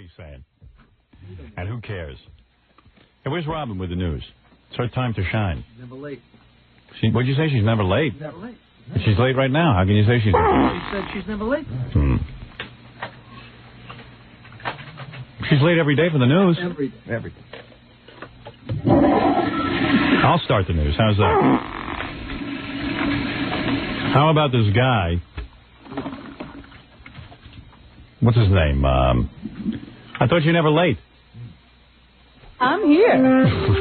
he's saying. And who cares? Hey, where's Robin with the news? It's her time to shine. Never late. What'd you say? She's never late? Never late. She's late right now. How can you say she's never late? She said she's never late. She's late every day for the news. Every day. Every day. I'll start the news. How's that? How about this guy? What's his name? I thought you were never late. I'm here.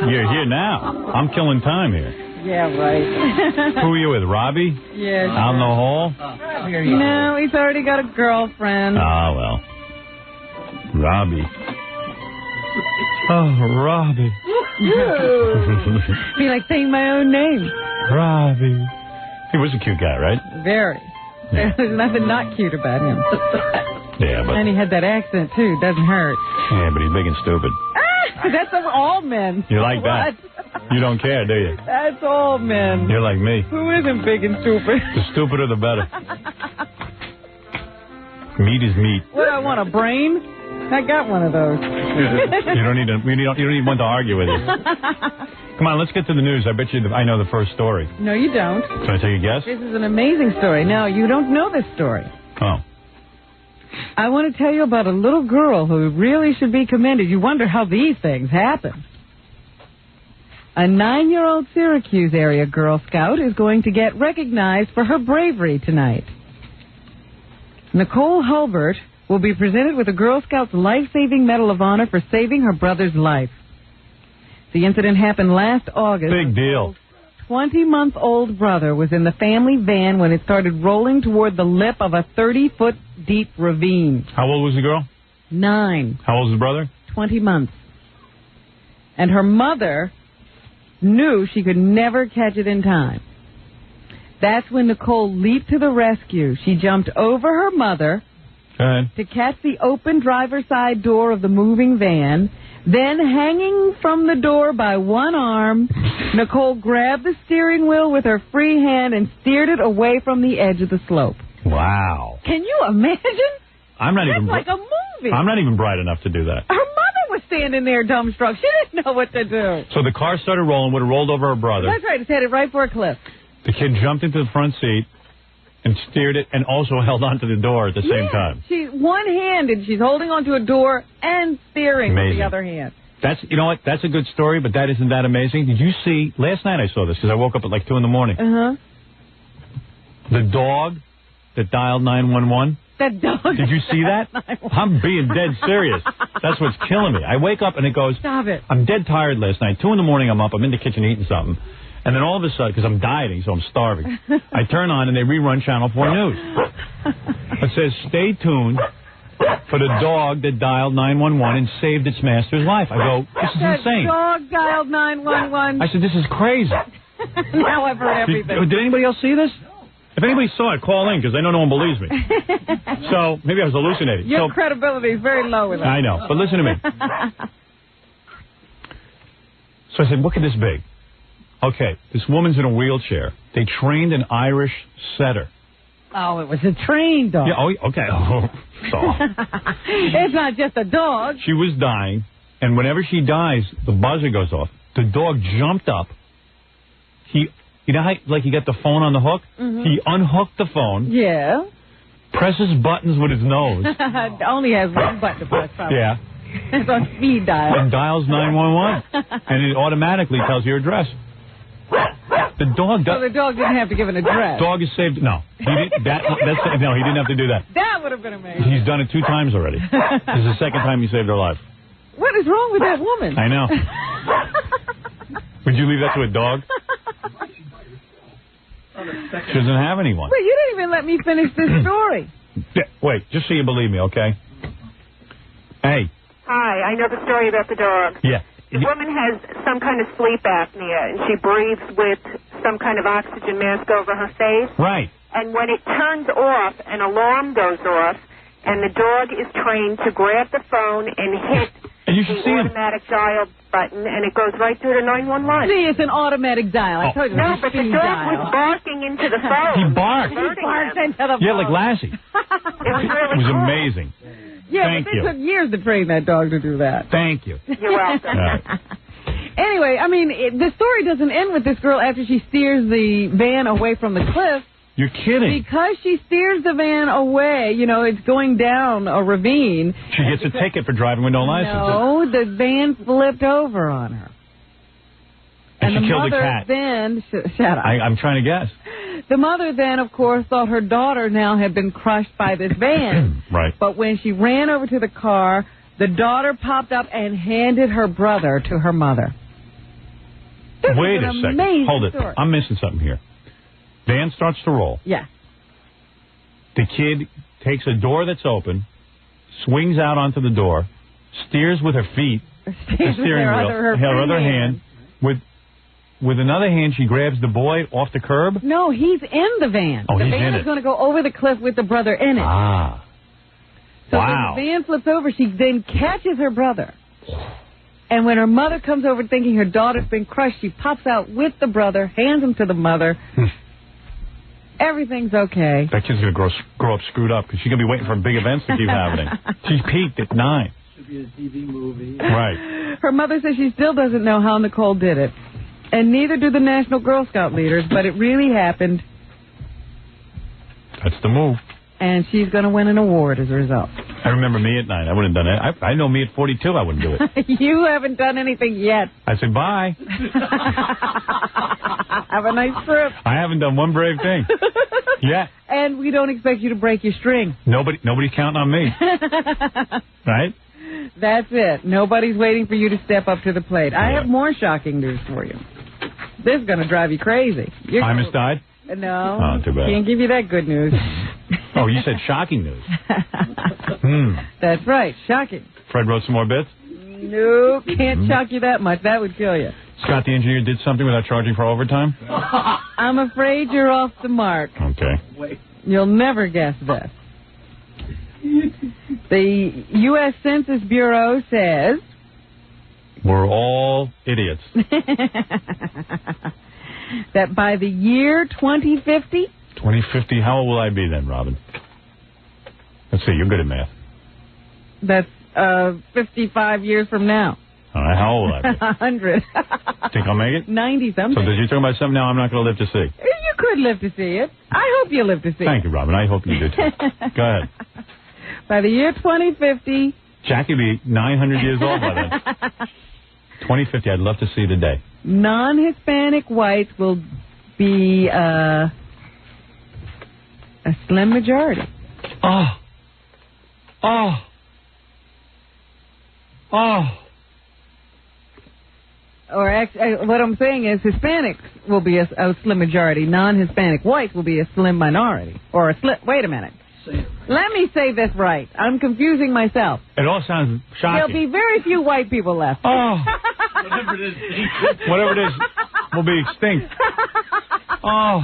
You're here now. I'm killing time here. Yeah, right. Who are you with, Robbie? Yeah. Out in the hall? No, he's already got a girlfriend. Ah, well. Robbie. Oh, Robbie. Be like saying my own name. Robbie. He was a cute guy, right? Very. Yeah. There's nothing not cute about him. Yeah, but... And he had that accent, too. Doesn't hurt. Yeah, but he's big and stupid. That's of all men. You like that? You don't care, do you? That's all men. You're like me. Who isn't big and stupid? The stupider, the better. Meat is meat. What, I want a brain? I got one of those. You don't need one to argue with you. Come on, let's get to the news. I bet you I know the first story. No, you don't. Can I take a guess? This is an amazing story. No, you don't know this story. Oh. I want to tell you about a little girl who really should be commended. You wonder how these things happen. A 9-year-old Syracuse area Girl Scout is going to get recognized for her bravery tonight. Nicole Hulbert will be presented with a Girl Scouts Life-Saving Medal of Honor for saving her brother's life. The incident happened last August. Big deal. 20-month-old brother was in the family van when it started rolling toward the lip of a 30-foot deep ravine. How old was the girl? 9. How old was the brother? 20 months. And her mother knew she could never catch it in time. That's when Nicole leaped to the rescue. She jumped over her mother to catch the open driver's side door of the moving van. Then, hanging from the door by one arm, Nicole grabbed the steering wheel with her free hand and steered it away from the edge of the slope. Wow. Can you imagine? That's like a movie. I'm not even bright enough to do that. Her mother was standing there dumbstruck. She didn't know what to do. So the car started rolling, would have rolled over her brother. That's right. It's headed right for a cliff. The kid jumped into the front seat and steered it and also held onto the door at the same time. She's one-handed. She's holding onto a door and steering with the other hand. You know what? That's a good story, but that isn't that amazing. Did you see? Last night I saw this because I woke up at like 2 in the morning. The dog that dialed 911. That dog. Did you see that? I'm being dead serious. That's what's killing me. I wake up and it goes. Stop it. I'm dead tired last night. 2 in the morning. I'm up. I'm in the kitchen eating something. And then all of a sudden, because I'm dieting, so I'm starving, I turn on and they rerun Channel 4 News. It says, stay tuned for the dog that dialed 911 and saved its master's life. I go, this is insane. Dog dialed 911. I said, this is crazy. Now I've heard everything. Did anybody else see this? If anybody saw it, call in, because I know no one believes me. So, maybe I was hallucinating. Your credibility is very low with that. I know, but listen to me. So I said, what could this be? Okay, this woman's in a wheelchair. They trained an Irish setter. Oh, it was a trained dog. Yeah, okay. It's not just a dog. She was dying, and whenever she dies, the buzzer goes off. The dog jumped up. You know how, like, you get the phone on the hook? He unhooked the phone. Yeah. Presses buttons with his nose. Only has one button to press, probably. Yeah. It's on speed dial. And dials 911. And it automatically tells your address. The dog So the dog didn't have to give an address. Dog is saved. No. He didn't have to do that. That would have been amazing. He's done it 2 times already. This is the second time he saved her life. What is wrong with that woman? I know. Would you leave that to a dog? She doesn't have anyone. Wait, you didn't even let me finish this story. Wait, just so you believe me, okay? Hey. Hi, I know the story about the dog. Yeah. The woman has some kind of sleep apnea, and she breathes with some kind of oxygen mask over her face. Right. And when it turns off, an alarm goes off, and the dog is trained to grab the phone and hit the automatic dial button, and it goes right through to 911 line. See, it's an automatic dial. I told you. No, but the dog was barking into the phone. He barked. He barked into the phone. Yeah, like Lassie. It was really It was cool. amazing. Yeah, Thank but it you. took years to train that dog to do that. Thank you. You're welcome. All right. Anyway, I mean, the story doesn't end with this girl after she steers the van away from the cliff. You're kidding. Because she steers the van away, you know, it's going down a ravine. She gets a ticket for driving with no license. No, the van flipped over on her. And she the killed mother a cat. then, shut up. I'm trying to guess. The mother then, of course, thought her daughter now had been crushed by this van. Right. But when she ran over to the car, the daughter popped up and handed her brother to her mother. Wait a second. Hold it. Story. I'm missing something here. Van starts to roll. Yeah. The kid takes a door that's open, swings out onto the door, steers with her feet, the steering wheel, her other hand. With another hand, she grabs the boy off the curb. No, he's in the van. Oh, the he's van in is it. going to go over the cliff with the brother in it. Ah. So wow. the van flips over. She then catches her brother. And when her mother comes over thinking her daughter's been crushed, she pops out with the brother, hands him to the mother. Everything's okay. That kid's going to grow up screwed up because she's going to be waiting for big events to keep happening. She's peaked at 9. Should be a TV movie. Right. Her mother says she still doesn't know how Nicole did it. And neither do the National Girl Scout leaders, but it really happened. That's the move. And she's going to win an award as a result. I remember me at 9. I wouldn't have done it. I know me at 42. I wouldn't do it. You haven't done anything yet. I said, bye. Have a nice trip. I haven't done one brave thing. Yeah. And we don't expect you to break your string. Nobody's counting on me. Right? That's it. Nobody's waiting for you to step up to the plate. I have more shocking news for you. This is going to drive you crazy. Imus died? No. Oh, too bad. Can't give you that good news. Oh, you said shocking news. That's right. Shocking. Fred wrote some more bits? No, can't shock you that much. That would kill you. Scott, the engineer, did something without charging for overtime? I'm afraid you're off the mark. Okay. You'll never guess this. The U.S. Census Bureau says... We're all idiots. that by the year 2050... 2050, how old will I be then, Robin? Let's see, you're good at math. That's 55 years from now. All right, how old will I be? 100. Think I'll make it? 90-something. So you're talking about something now I'm not going to live to see? You could live to see it. I hope you live to see it. Thank you, Robin. I hope you do too. Go ahead. By the year 2050... Jackie will be 900 years old by then. 2050, I'd love to see the day. Non-Hispanic whites will be a slim majority. Oh. Or what I'm saying is Hispanics will be a slim majority. Non-Hispanic whites will be a slim minority. Or a slim... Wait a minute. Let me say this right. I'm confusing myself. It all sounds shocking. There'll be very few white people left. Oh. Whatever it is. Will be extinct. Oh.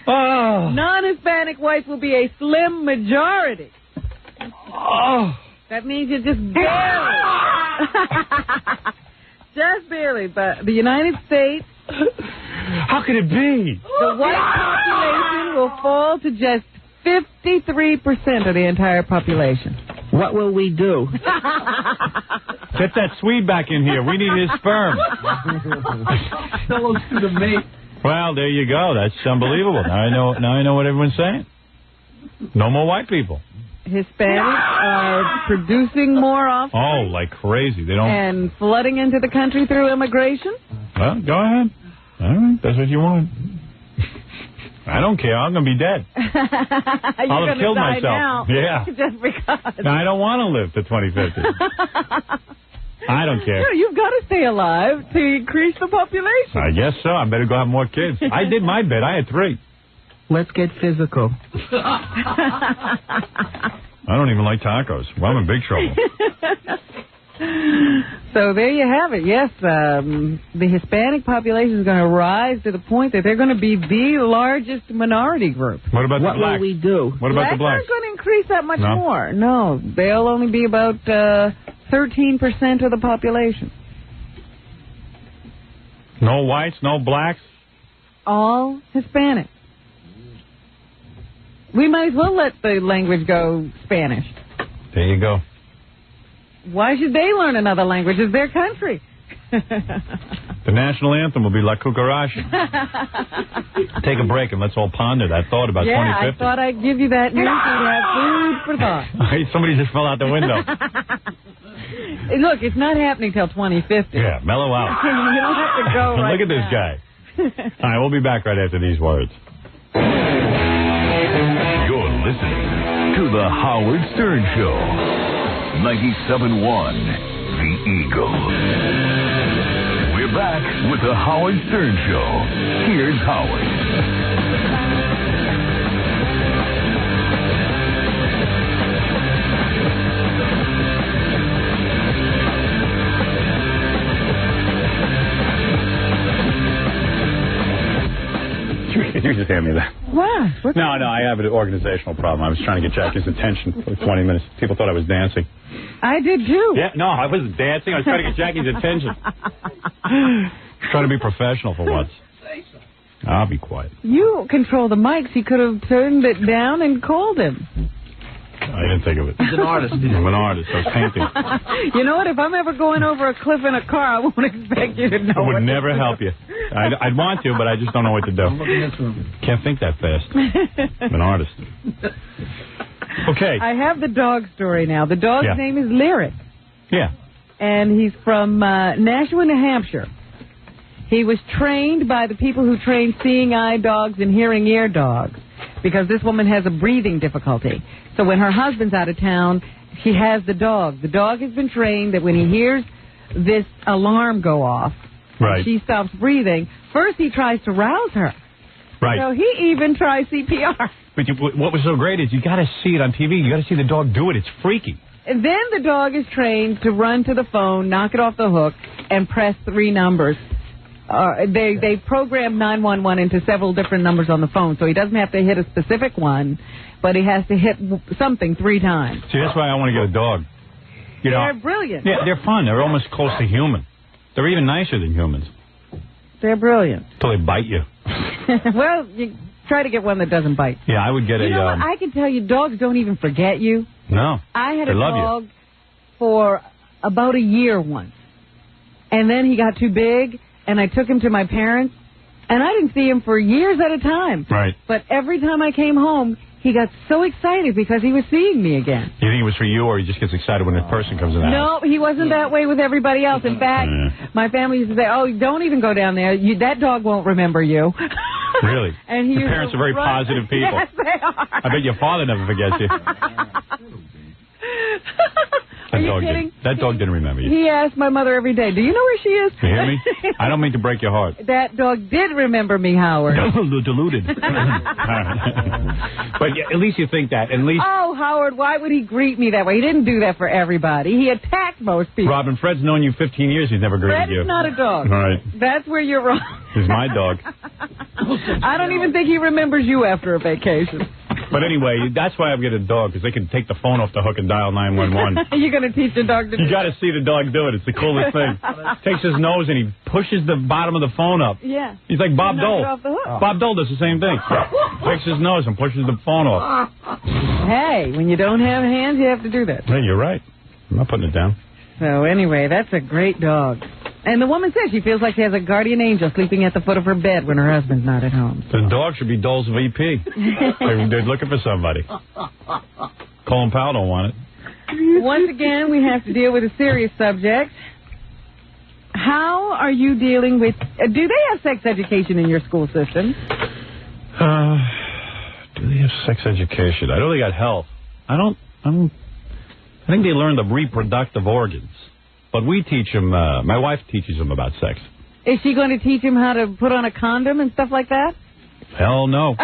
Non-Hispanic whites will be a slim majority. Oh. That means you're just barely. Just barely. But the United States... How could it be? The white population will fall to just 53% of the entire population. What will we do? Get that Swede back in here. We need his sperm. Fellows to the mate. Well, there you go. That's unbelievable. Now I know what everyone's saying. No more white people. Hispanics are producing more often. Oh, like crazy. They don't. And flooding into the country through immigration. Well, go ahead. All right, that's what you want. I don't care. I'm going to be dead. I'll have killed myself. Now, yeah. Just because. No, I don't want to live to 2050. I don't care. No, you've got to stay alive to increase the population. I guess so. I better go have more kids. I did my bit. I had 3. Let's get physical. I don't even like tacos. Well, I'm in big trouble. So there you have it. Yes, the Hispanic population is going to rise to the point that they're going to be the largest minority group. What about the blacks? What will we do? What about the blacks? Aren't going to increase that much No? more. No, they'll only be about 13% of the population. No whites, no blacks? All Hispanic. We might as well let the language go Spanish. There you go. Why should they learn another language? It's their country. The national anthem will be La Cucaracha. Take a break and let's all ponder that thought about 2050. I thought I'd give you that news so you'd have food for thought. Somebody just fell out the window. Look, it's not happening till 2050. Yeah, mellow out. You don't have to go right Look at this guy. All right, we'll be back right after these words. You're listening to The Howard Stern Show. 97.1 The Eagle. We're back with The Howard Stern Show. Here's Howard. You just hand me that. What? No, I have an organizational problem. I was trying to get Jackie's attention for 20 minutes. People thought I was dancing. I did too. Yeah, no, I wasn't dancing. I was trying to get Jackie's attention. Trying to be professional for once. I'll be quiet. You control the mics. You could have turned it down and called him. I didn't think of it. He's an artist. I'm an artist. I was painting. You know what? If I'm ever going over a cliff in a car, I won't expect you to know. I would never help you. I'd want to, but I just don't know what to do. Can't think that fast. I'm an artist. Okay. I have the dog story now. The dog's name is Lyric. Yeah. And he's from Nashua, New Hampshire. He was trained by the people who train seeing eye dogs and hearing ear dogs, because this woman has a breathing difficulty. So when her husband's out of town, she has the dog. The dog has been trained that when he hears this alarm go off, she stops breathing. First he tries to rouse her. Right. So he even tries CPR. But what was so great is you got to see it on TV. You got to see the dog do it. It's freaky. And then the dog is trained to run to the phone, knock it off the hook, and press 3 numbers. They program 911 into several different numbers on the phone, so he doesn't have to hit a specific one, but he has to hit something 3 times. See, that's why I want to get a dog. They're brilliant. Yeah, they're fun. They're almost close to human. They're even nicer than humans. They're brilliant. Until they bite you. Well, you try to get one that doesn't bite. Yeah, I would get you know what? I can tell you, dogs don't even forget you. No. I had a dog for about a year once, and then he got too big, and I took him to my parents, and I didn't see him for years at a time. Right. But every time I came home, he got so excited because he was seeing me again. You think it was for you, or he just gets excited when a person comes in the house? No, he wasn't that way with everybody else. In fact, my family used to say, "Oh, don't even go down there. That dog won't remember you." Really? And your parents are very positive people. Yes, they are. I bet your father never forgets you. That dog didn't remember you. He asked my mother every day, "Do you know where she is?" You hear me? I don't mean to break your heart. That dog did remember me, Howard. Deluded. But at least you think that. At least. Oh, Howard, why would he greet me that way? He didn't do that for everybody. He attacked most people. Robin, Fred's known you 15 years. He's never greeted you. Fred's not a dog. All right. That's where you're wrong. He's my dog. I don't even think he remembers you after a vacation. But anyway, that's why I'm getting a dog, because they can take the phone off the hook and dial 911. You're going to teach the dog to do You got to see the dog do it. It's the coolest thing. Takes his nose and he pushes the bottom of the phone up. Yeah. He's like Bob Dole. Off the hook. Bob Dole does the same thing. Takes his nose and pushes the phone off. Hey, when you don't have hands, you have to do that. Hey, you're right. I'm not putting it down. So anyway, that's a great dog. And the woman says she feels like she has a guardian angel sleeping at the foot of her bed when her husband's not at home. The dog should be Dole's VP. They're looking for somebody. Colin Powell don't want it. Once again, we have to deal with a serious subject. How are you dealing with... do they have sex education in your school system? Do they have sex education? I know they got health. I think they learn the reproductive organs. But we teach them, my wife teaches them about sex. Is she going to teach him how to put on a condom and stuff like that? Hell no.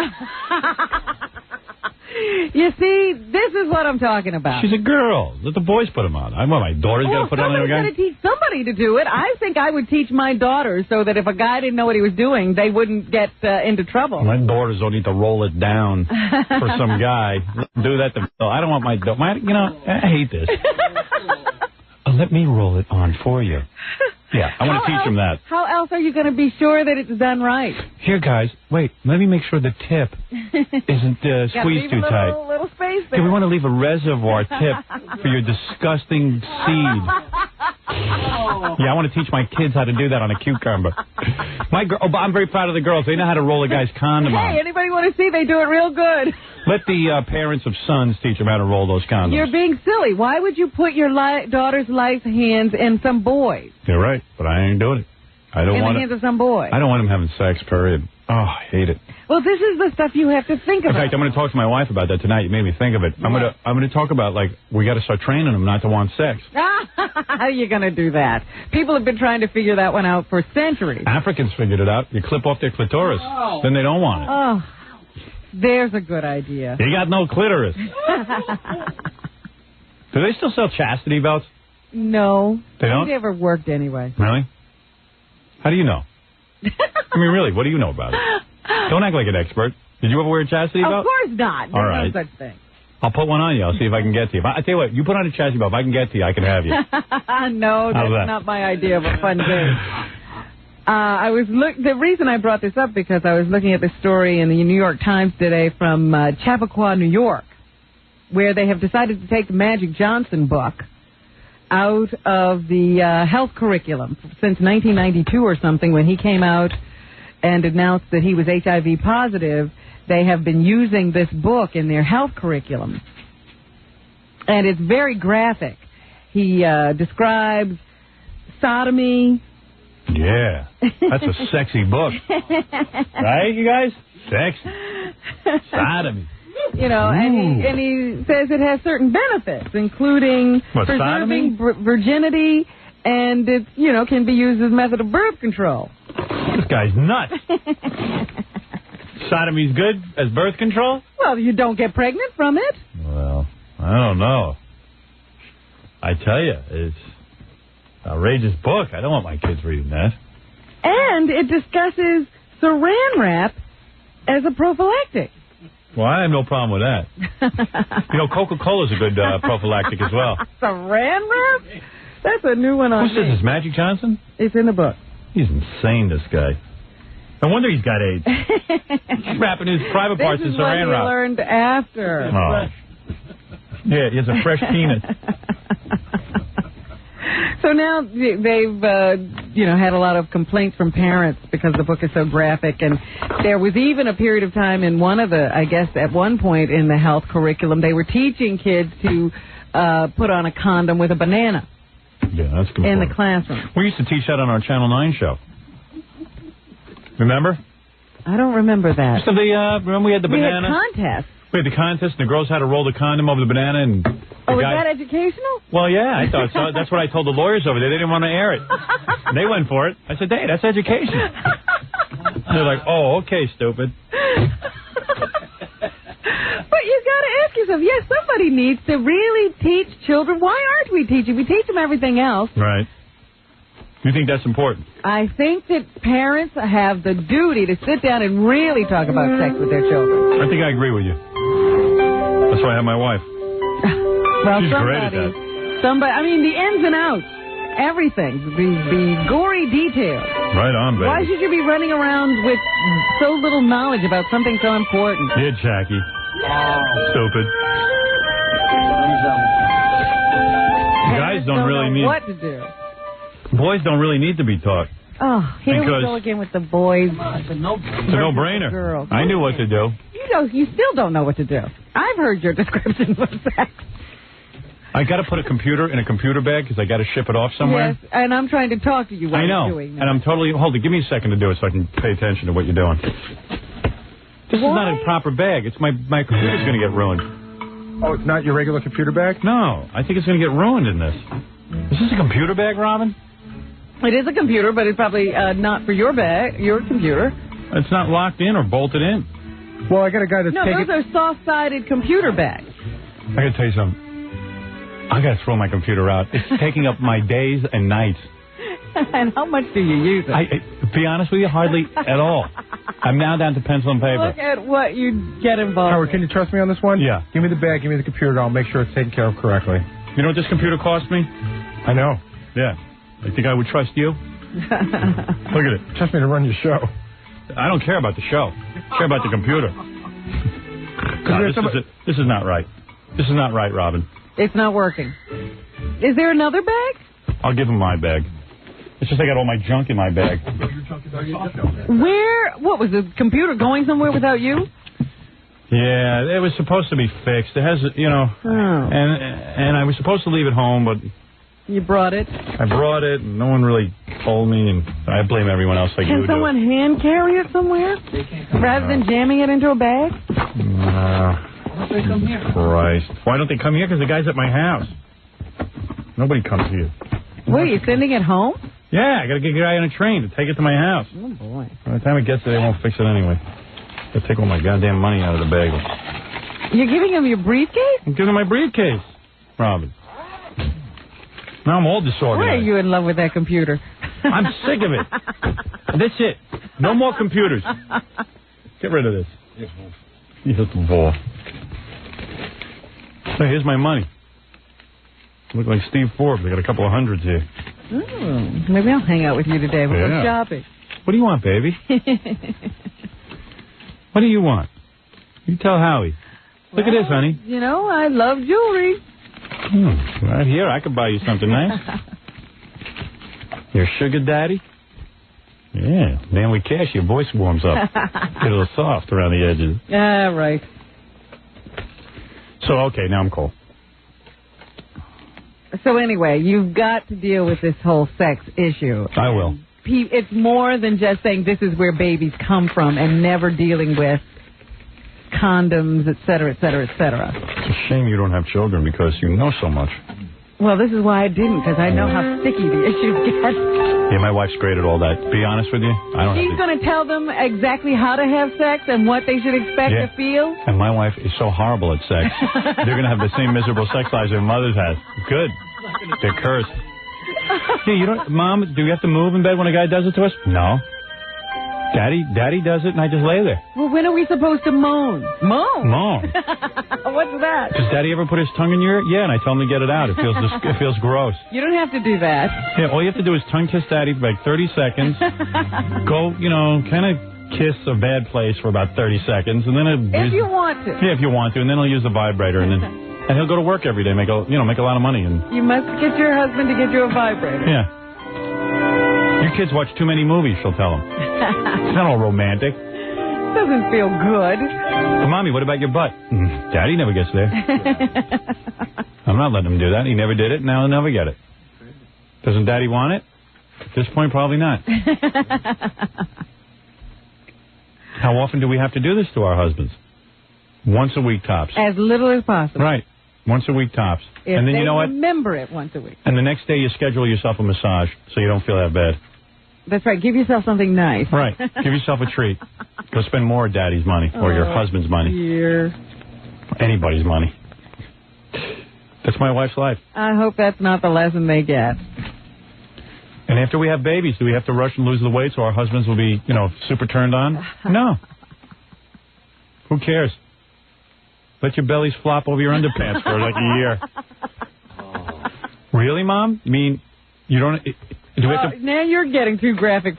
You see, this is what I'm talking about. She's a girl. Let the boys put them on. My daughter's got to put on somebody's got to teach somebody to do it. I think I would teach my daughters so that if a guy didn't know what he was doing, they wouldn't get into trouble. My daughters don't need to roll it down for some guy. Do that to me. I don't want my daughter. You know, I hate this. Let me roll it on for you. Yeah, I want to teach them that. How else are you going to be sure that it's done right? Here, guys, wait. Let me make sure the tip isn't squeezed too tight. Little space there. Yeah, we want to leave a reservoir tip for your disgusting seed. Yeah, I want to teach my kids how to do that on a cucumber. I'm very proud of the girls. They know how to roll a guy's condom on. Hey, anybody want to see? They do it real good. Let the parents of sons teach them how to roll those condoms. You're being silly. Why would you put your daughter's life's hands in some boys? You're right, but I ain't doing it. I don't want in the hands of some boy. I don't want him having sex, period. Oh, I hate it. Well, this is the stuff you have to think about. In fact, I'm going to talk to my wife about that tonight. You made me think of it. I'm going to talk about, like, we got to start training them not to want sex. How are you going to do that? People have been trying to figure that one out for centuries. Africans figured it out. You clip off their clitoris. Oh. Then they don't want it. Oh, there's a good idea. You got no clitoris. Do they still sell chastity belts? No. They don't? They never worked anyway. Really? How do you know? I mean, really, what do you know about it? Don't act like an expert. Did you ever wear a chastity belt? Of course not. There's no such thing. I'll put one on you. I'll see if I can get to you. I tell you what, you put on a chastity belt. If I can get to you, I can have you. No, that's not my idea of a fun game. The reason I brought this up because I was looking at the story in the New York Times today from Chappaqua, New York, where they have decided to take the Magic Johnson book out of the health curriculum since 1992 or something. When he came out and announced that he was HIV positive, they have been using this book in their health curriculum. And it's very graphic. He describes sodomy. Yeah, that's a sexy book. Right, you guys? Sexy. Sodomy. You know, and he says it has certain benefits, including preserving virginity, and it, can be used as a method of birth control. This guy's nuts. Sodomy's good as birth control? Well, you don't get pregnant from it. Well, I don't know. I tell you, it's an outrageous book. I don't want my kids reading that. And it discusses Saran wrap as a prophylactic. Well, I have no problem with that. Coca-Cola's a good prophylactic as well. Saran wrap? That's a new one on me. Who says this, Magic Johnson? It's in the book. He's insane, this guy. No wonder he's got AIDS. He's wrapping his private parts in saran wrap. This is what he learned after. Oh. Yeah, he has a fresh penis. So now they've, had a lot of complaints from parents because the book is so graphic. And there was even a period of time in at one point in the health curriculum, they were teaching kids to put on a condom with a banana. Yeah, that's good. In the classroom. We used to teach that on our Channel 9 show. Remember? I don't remember that. So remember we had the banana? We had contests. We had the contest, and the girls had to roll the condom over the banana, and was that educational? Well, yeah, I thought so. That's what I told the lawyers over there. They didn't want to air it. They went for it. I said, hey, that's education. They're like, oh, okay, stupid. But you've got to ask yourself, yes, somebody needs to really teach children. Why aren't we teaching? We teach them everything else. Right. You think that's important? I think that parents have the duty to sit down and really talk about sex with their children. I think I agree with you. That's why I have my wife. Well, she's great at that. The ins and outs, everything, the gory details. Right on, baby. Why should you be running around with so little knowledge about something so important? Yeah, Jackie. Stupid. Guys don't really need what to do. Boys don't really need to be taught. Oh, here we go again with the boys. It's a no-brainer. Girls. I knew what to do. You still don't know what to do. I've heard your description of sex. I got to put a computer in a computer bag because I got to ship it off somewhere. Yes, and I'm trying to talk to you while you're doing that. And I'm totally... Hold it, give me a second to do it so I can pay attention to what you're doing. This is not a proper bag. It's my computer's going to get ruined. Oh, it's not your regular computer bag? No, I think it's going to get ruined in this. Is this a computer bag, Robin? It is a computer, but it's probably not for your computer. It's not locked in or bolted in. Well, I got a guy that's taking... No, those are soft-sided computer bags. I got to tell you something. I got to throw my computer out. It's taking up my days and nights. And how much do you use it? To be honest with you, hardly at all. I'm now down to pencil and paper. Look at what you get involved Howard, can you trust me on this one? Yeah. Give me the bag, give me the computer, I'll make sure it's taken care of correctly. You know what this computer cost me? I know. Yeah. You think I would trust you? Look at it. Trust me to run your show. I don't care about the show. I care about the computer. This is not right. This is not right, Robin. It's not working. Is there another bag? I'll give him my bag. It's just I got all my junk in my bag. Where? What was the computer going somewhere without you? Yeah, it was supposed to be fixed. It has, and I was supposed to leave it home, but you brought it. I brought it, and no one really told me, and I blame everyone else like you do. Can someone hand carry it somewhere rather than jamming it into a bag? They come here. Christ! Why don't they come here? Because the guy's at my house. Nobody comes here. Wait, you're sending it home? Yeah, I got to get a guy on a train to take it to my house. Oh boy! By the time it gets there, they won't fix it anyway. They'll take all my goddamn money out of the bag. You're giving him your briefcase? I'm giving him my briefcase, Robin. Now I'm all disorganized. Why are you in love with that computer? I'm sick of it. That's it. No more computers. Get rid of this. Yes, ball. So here's my money. Look like Steve Forbes. I got a couple of hundreds here. Oh, maybe I'll hang out with you today. We'll go shopping. What do you want, baby? What do you want? You tell Howie. Look at this, honey. You know, I love jewelry. Right here, I could buy you something nice. Your sugar daddy? Yeah, man, with cash, your voice warms up. Get a little soft around the edges. Yeah, right. So, okay, now I'm cool. So anyway, you've got to deal with this whole sex issue. I will. It's more than just saying this is where babies come from and never dealing with condoms, et cetera, et cetera, et cetera. It's a shame you don't have children because you know so much. Well, this is why I didn't, because I know how sticky the issues get. Yeah, my wife's great at all that. To be honest with you, I don't She's going to tell them exactly how to have sex and what they should expect to feel. And my wife is so horrible at sex. They're going to have the same miserable sex lives their mothers had. Good. They're cursed. Yeah, Mom, do we have to move in bed when a guy does it to us? No. Daddy does it, and I just lay there. Well, when are we supposed to moan? Moan? What's that? Does Daddy ever put his tongue in your ear? Yeah, and I tell him to get it out. It feels gross. You don't have to do that. Yeah, all you have to do is tongue kiss Daddy for like 30 seconds. Go, kind of kiss a bad place for about 30 seconds, and then if you want to. Yeah, if you want to, and then he'll use the vibrator, and he'll go to work every day, make a lot of money. And you must get your husband to get you a vibrator. Yeah. Your kids watch too many movies, she'll tell them. It's not all romantic. Doesn't feel good. But, Mommy, what about your butt? Daddy never gets there. I'm not letting him do that. He never did it, now he'll never get it. Doesn't Daddy want it? At this point, probably not. How often do we have to do this to our husbands? Once a week tops. As little as possible. Right. Once a week tops. If and then they you know what? Remember it once a week. And the next day you schedule yourself a massage so you don't feel that bad. That's right. Give yourself something nice. Right. Give yourself a treat. Go spend more of Daddy's money or your husband's money. Dear. Anybody's money. That's my wife's life. I hope that's not the lesson they get. And after we have babies, do we have to rush and lose the weight so our husbands will be, super turned on? No. Who cares? Let your bellies flop over your underpants for like a year. Really, Mom? You mean you don't... Do we have to... Now you're getting too graphic.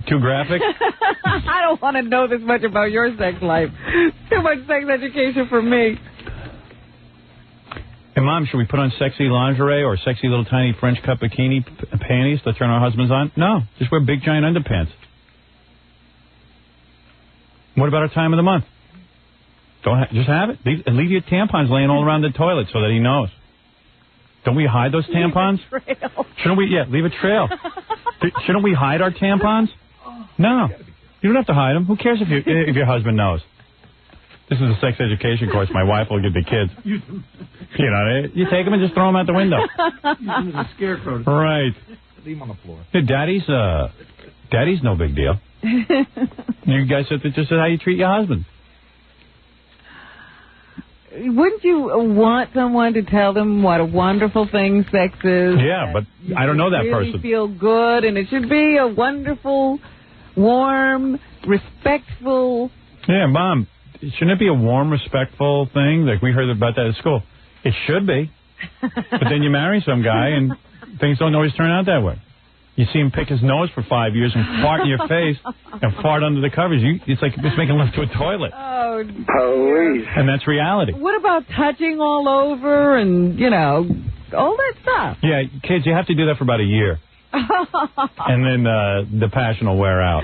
Too graphic? I don't want to know this much about your sex life. Too much sex education for me. And, Mom, should we put on sexy lingerie or sexy little tiny French cut bikini panties to turn our husbands on? No. Just wear big, giant underpants. What about our time of the month? Just have it. Leave your tampons laying all around the toilet so that he knows. Don't we hide those tampons? Leave a trail. Shouldn't we? Yeah, leave a trail. Shouldn't we hide our tampons? No. You don't have to hide them. Who cares if your husband knows? This is a sex education course my wife will give the kids. You take them and just throw them out the window. Use them as a scarecrow. Right. Leave them on the floor. Hey, Daddy's no big deal. You guys said that just how you treat your husband. Wouldn't you want someone to tell them what a wonderful thing sex is? Yeah, but I don't know that really person. Feel good, and it should be a wonderful, warm, respectful. Yeah, Mom, shouldn't it be a warm, respectful thing? Like we heard about that at school. It should be. But then you marry some guy, and things don't always turn out that way. You see him pick his nose for 5 years and fart in your face and fart under the covers. It's like just making love to a toilet. Oh, Oh, Police. And that's reality. what about touching all over and, all that stuff? Yeah, kids, you have to do that for about a year. And then the passion will wear out.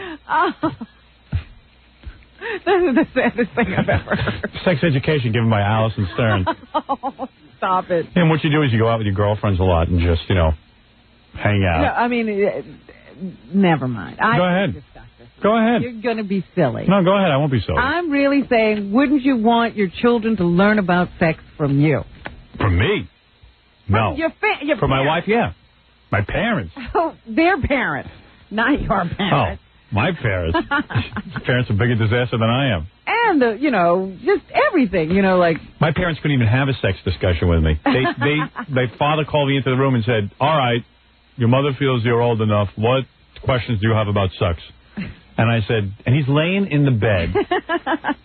This is the saddest thing I've ever heard. Sex education given by Allison Stern. Oh, stop it. And what you do is you go out with your girlfriends a lot and just, hang out. No, I mean, never mind. Go ahead. Go ahead. You're going to be silly. No, go ahead. I won't be silly. I'm really saying, wouldn't you want your children to learn about sex from you? From me? No. Your From my wife, yeah. My parents. Oh, their parents, not your parents. Oh, my parents. Parents are a bigger disaster than I am. And, just everything, like... My parents couldn't even have a sex discussion with me. My father called me into the room and said, all right, your mother feels you're old enough. What questions do you have about sex? And I said, and he's laying in the bed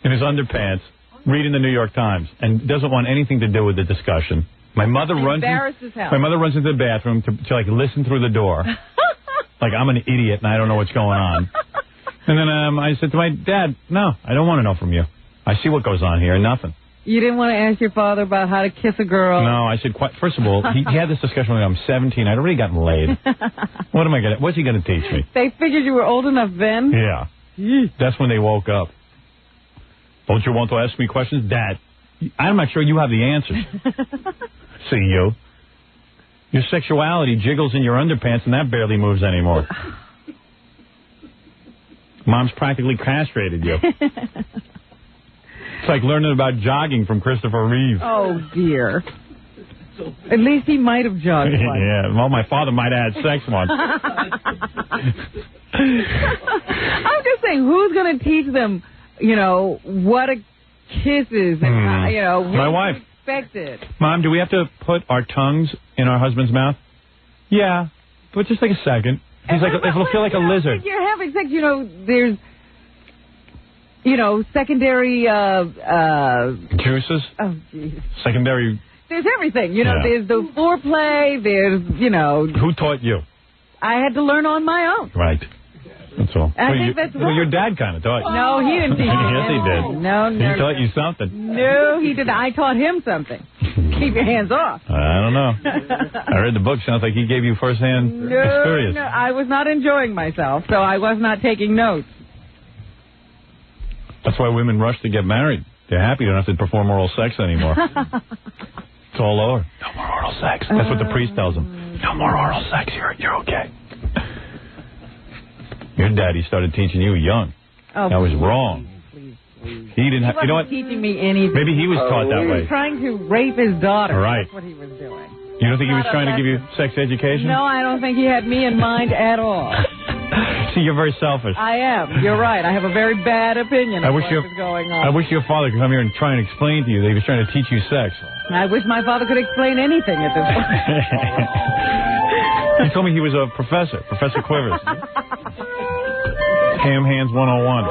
in his underpants reading the New York Times and doesn't want anything to do with the discussion. My mother runs into the bathroom to like listen through the door. Like I'm an idiot and I don't know what's going on. And then I said to my dad, no, I don't want to know from you. I see what goes on here, nothing. You didn't want to ask your father about how to kiss a girl? No, I said, first of all, he had this discussion when I'm 17. I'd already gotten laid. What's he going to teach me? They figured you were old enough then? Yeah. That's when they woke up. Don't you want to ask me questions? Dad, I'm not sure you have the answers. See you. Your sexuality jiggles in your underpants and that barely moves anymore. Mom's practically castrated you. It's like learning about jogging from Christopher Reeve. Oh, dear. At least he might have jogged once. Yeah, well, my father might have had sex once. I'm just saying, who's going to teach them, what a kiss is and, my wife. Expected. Mom, do we have to put our tongues in our husband's mouth? Yeah, but just take a second. He's like, it'll feel like a lizard. If you're having sex, there's... secondary, juices? Oh, jeez. Secondary... There's everything. There's the foreplay, there's, Who taught you? I had to learn on my own. Right. That's all. I think that's well, your dad kind of taught you. No, he didn't teach me. Yes, he did. No. He taught you something. No, he didn't. I taught him something. Keep your hands off. I don't know. I read the book. Sounds like he gave you first-hand experience. No, I was not enjoying myself, so I was not taking notes. That's why women rush to get married. They're happy they don't have to perform oral sex anymore. It's all over. No more oral sex. That's what the priest tells them. No more oral sex. You're okay. Your daddy started teaching you young. Oh, that was wrong. Please. He didn't have. You know what? Teaching me anything. Maybe he was taught that way. He was trying to rape his daughter. Right. That's what he was doing. You don't think he was trying to give you sex education? No, I don't think he had me in mind at all. See, you're very selfish. I am. You're right. I have a very bad opinion of what is going on. I wish your father could come here and try and explain to you that he was trying to teach you sex. I wish my father could explain anything at this point. He told me he was a professor, Professor Quivers. Ham Hands 101.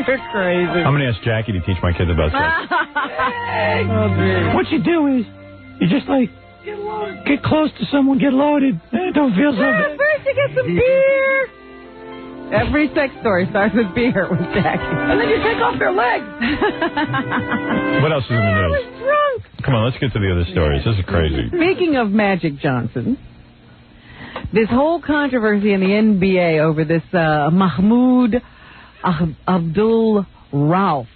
You're crazy. I'm going to ask Jackie to teach my kids about sex. What you do is, you just like, get close to someone, get loaded, and don't feel so good. First you get some beer. Every sex story starts with beer with Jackie. And then you take off their legs. What else is in the news? I was drunk. Come on, let's get to the other stories. This is crazy. Speaking of Magic Johnson, this whole controversy in the NBA over this Mahmoud Abdul Rauf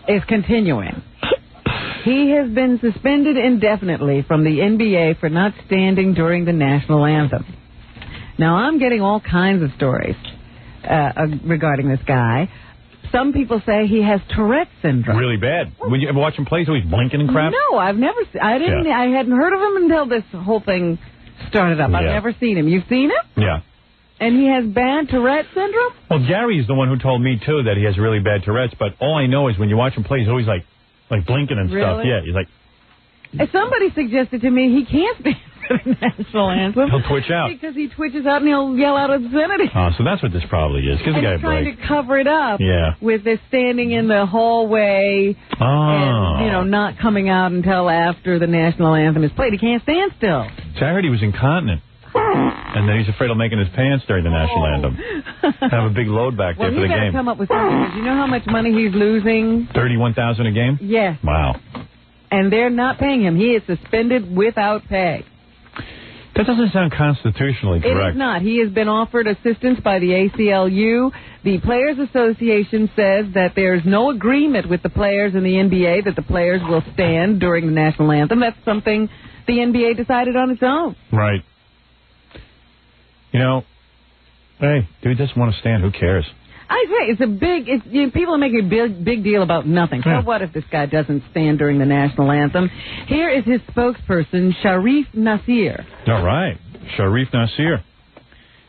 is continuing. He has been suspended indefinitely from the NBA for not standing during the national anthem. Now, I'm getting all kinds of stories regarding this guy. Some people say he has Tourette syndrome. Really bad. When you ever watch him play, so he's blinking and crap? No, I've never seen. I hadn't heard of him until this whole thing started up. I've never seen him. You've seen him? Yeah. And he has bad Tourette syndrome? Well, Gary's the one who told me, too, that he has really bad Tourette's, but all I know is when you watch him play, he's always like blinking and stuff. Yeah, he's like... Somebody suggested to me he can't stand for the national anthem. He'll twitch out. Because he twitches out and he'll yell out obscenity. Oh, so that's what this probably is. Give the guy a break. He's trying to cover it up. Yeah. With this standing in the hallway and, not coming out until after the national anthem is played. He can't stand still. So I heard he was incontinent. And then he's afraid of making his pants during the national anthem. Have a big load back there for the game. Come up with something. Because you know how much money he's losing? $31,000 a game? Yeah. Wow. And they're not paying him. He is suspended without pay. That doesn't sound constitutionally correct. It is not. He has been offered assistance by the ACLU. The Players Association says that there's no agreement with the players in the NBA that the players will stand during the national anthem. That's something the NBA decided on its own. Right. You know, hey, dude doesn't want to stand. Who cares? I say it's a big. People are making a big deal about nothing. So what if this guy doesn't stand during the national anthem? Here is his spokesperson, Sharif Nasir. All right, Sharif Nasir.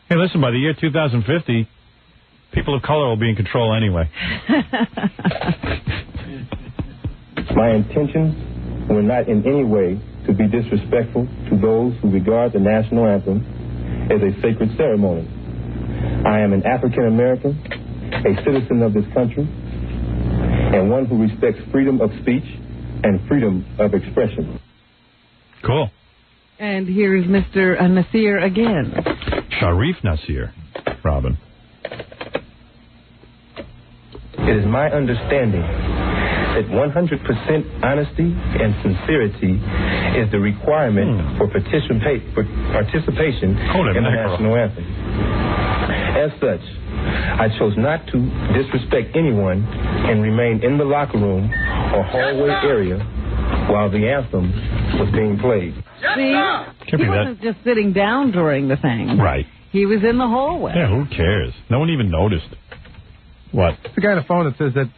Hey, listen, by the year 2050, people of color will be in control anyway. My intentions were not in any way to be disrespectful to those who regard the national anthem as a sacred ceremony. I am an African American, a citizen of this country, and one who respects freedom of speech and freedom of expression. Cool. And here is Mr. Nasir again. Sharif Nasir, Robin. It is my understanding that 100% honesty and sincerity is the requirement for participation in the national anthem. As such, I chose not to disrespect anyone and remain in the locker room or hallway area while the anthem was being played. See, he wasn't just sitting down during the thing. Right. He was in the hallway. Yeah, who cares? No one even noticed. What? The guy on the phone that says that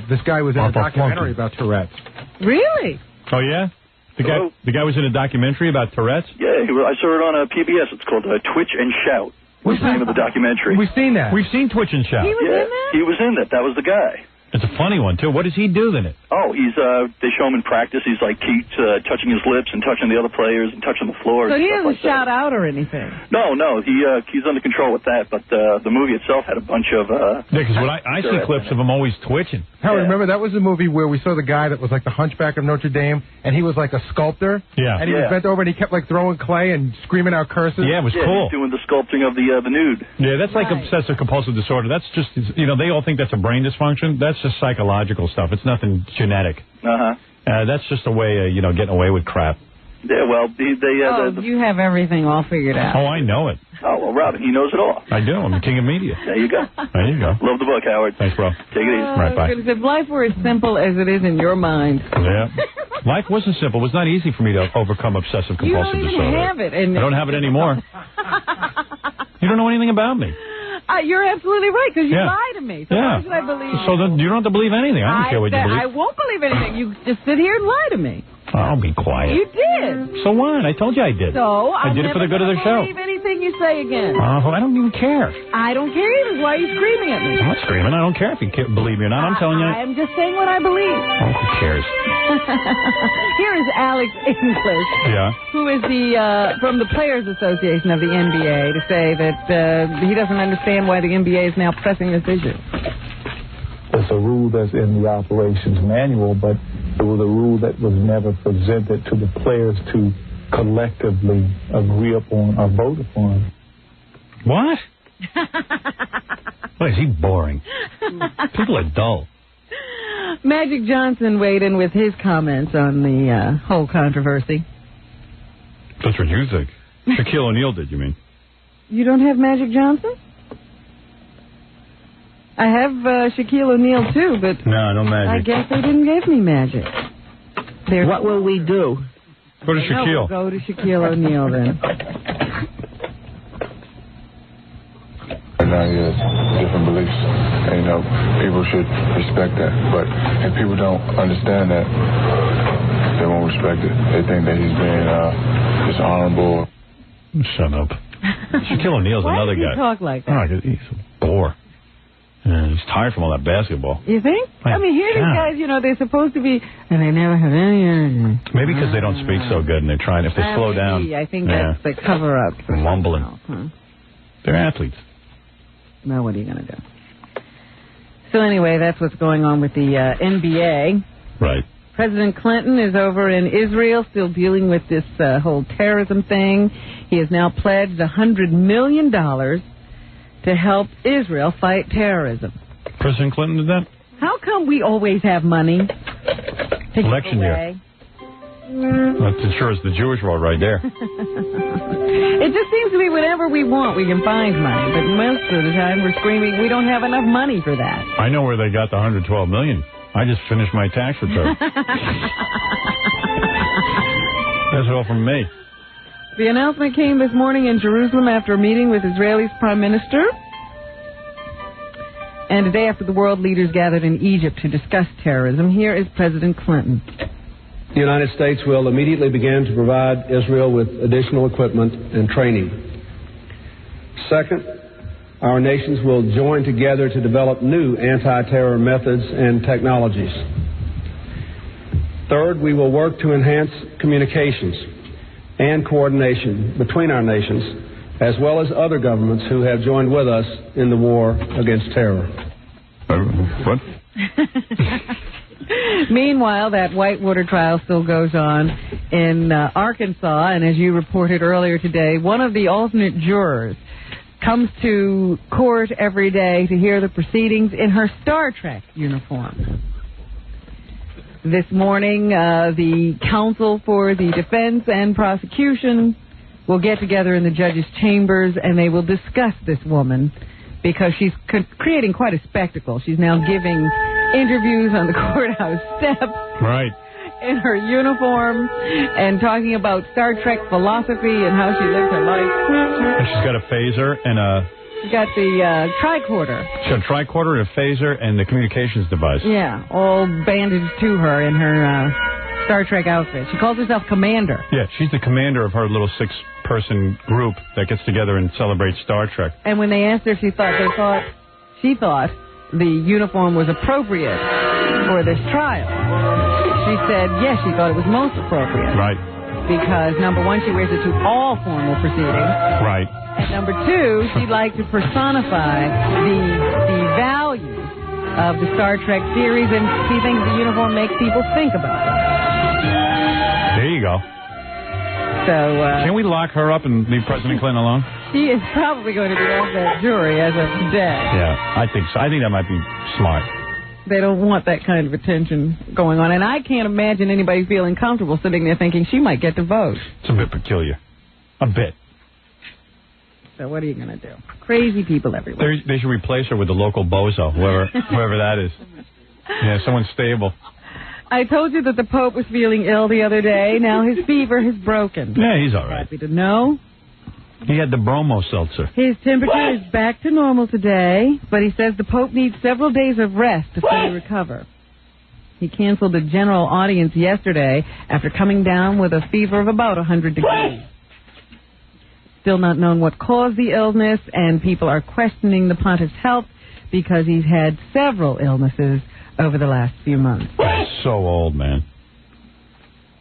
this guy was in a documentary about Tourette's. Really? Oh, yeah? The guy was in a documentary about Tourette's? Yeah, I saw it on PBS. It's called Twitch and Shout. What's the name of the documentary? We've seen that. We've seen Twitch and Shout. He was in that? He was in that. That was the guy. It's a funny one, too. What does he do in it? Oh, they show him in practice. He's like keeps touching his lips and touching the other players and touching the floor. So he doesn't shout out or anything? No. He's under control with that. But the movie itself had a bunch of... yeah, because I see clips of him always twitching. Howard, remember that was the movie where we saw the guy that was like the Hunchback of Notre Dame, and he was like a sculptor? Yeah. And he was bent over, and he kept like throwing clay and screaming out curses? Yeah, it was cool. He's doing the sculpting of the nude. Yeah, that's like obsessive-compulsive disorder. That's just, they all think that's a brain dysfunction. That's just psychological stuff. It's nothing genetic. That's just a way of, getting away with crap. Yeah, well, you have everything all figured out. Oh, I know it. Oh, well, Robin, he knows it all. I do. I'm the king of media. There you go. There you go. Love the book, Howard. Thanks, bro. Take it easy. Right, bye. If life were as simple as it is in your mind. Yeah. Life wasn't simple. It was not easy for me to overcome obsessive-compulsive disorder. You don't even have it. I don't have it anymore. You don't know anything about me. You're absolutely right, because you lie to me. So why should I believe you? So then you don't have to believe anything. I don't care what you believe. I won't believe anything. You just sit here and lie to me. I'll be quiet. You did. So what? I told you I did. So I did it for the good of the show. I don't believe anything you say again. I don't even care. I don't care either. Why are you screaming at me? I'm not screaming. I don't care if you believe me or not. I'm telling you. I'm just saying what I believe. Oh, who cares? Here is Alex English. Yeah. Who is from the Players Association of the NBA to say that he doesn't understand why the NBA is now pressing this issue. It's a rule that's in the operations manual, but it was a rule that was never presented to the players to collectively agree upon or vote upon. What? Boy, is he boring. People are dull. Magic Johnson weighed in with his comments on the whole controversy. That's what you think. Shaquille O'Neal did, you mean? You don't have Magic Johnson? I have Shaquille O'Neal, too, but... No Magic. I guess they didn't give me Magic. What will we do? Go to Shaquille. We'll go to Shaquille O'Neal, then. Now he has different beliefs. And, people should respect that. But if people don't understand that, they won't respect it. They think that he's being dishonorable. Shut up. Shaquille O'Neal's another guy. Why does he talk like that? Oh, he's a bore. He's tired from all that basketball. You think? I mean, here these guys, they're supposed to be, and they never have any energy. Maybe because they don't speak so good and they're trying, if they slow down. I think that's the cover-up. Mumbling. They're athletes. Well, what are you going to do? So anyway, that's what's going on with the NBA. Right. President Clinton is over in Israel still dealing with this whole terrorism thing. He has now pledged $100 million to help Israel fight terrorism. President Clinton did that? How come we always have money? Election year. That sure is the Jewish vote right there. It just seems to be whenever we want, we can find money. But most of the time, we're screaming, we don't have enough money for that. I know where they got the $112 million. I just finished my tax return. That's all from me. The announcement came this morning in Jerusalem after a meeting with Israel's prime minister. And a day after the world leaders gathered in Egypt to discuss terrorism, here is President Clinton. The United States will immediately begin to provide Israel with additional equipment and training. Second, our nations will join together to develop new anti-terror methods and technologies. Third, we will work to enhance communications and coordination between our nations, as well as other governments who have joined with us in the war against terror. What? Meanwhile, that Whitewater trial still goes on in Arkansas, and as you reported earlier today, one of the alternate jurors comes to court every day to hear the proceedings in her Star Trek uniform. This morning, the counsel for the defense and prosecution will get together in the judge's chambers, and they will discuss this woman because she's creating quite a spectacle. She's now giving interviews on the courthouse steps. Right. In her uniform and talking about Star Trek philosophy and how she lives her life. And she's got a phaser and a... She's got the tricorder. She's got a tricorder, a phaser, and the communications device. Yeah, all bandaged to her in her Star Trek outfit. She calls herself Commander. Yeah, she's the commander of her little 6-person group that gets together and celebrates Star Trek. And when they asked her, she thought the uniform was appropriate for this trial. She said, yes, she thought it was most appropriate. Right. Because, number one, she wears it to all formal proceedings. Right. And number two, she'd like to personify the values of the Star Trek series, and she thinks the uniform makes people think about it. There you go. So, can we lock her up and leave President Clinton alone? She is probably going to be off that jury as of today. Yeah, I think so. I think that might be smart. They don't want that kind of attention going on. And I can't imagine anybody feeling comfortable sitting there thinking she might get to vote. It's a bit peculiar. A bit. So what are you going to do? Crazy people everywhere. They should replace her with the local bozo, whoever that is. Yeah, someone stable. I told you that the Pope was feeling ill the other day. Now his fever has broken. Yeah, he's all right. Happy to know. He had the bromo seltzer. His temperature is back to normal today, but he says the Pope needs several days of rest to fully recover. He canceled a general audience yesterday after coming down with a fever of about 100 degrees. Still not known what caused the illness, and people are questioning the pontiff's health because he's had several illnesses over the last few months. He's so old, man.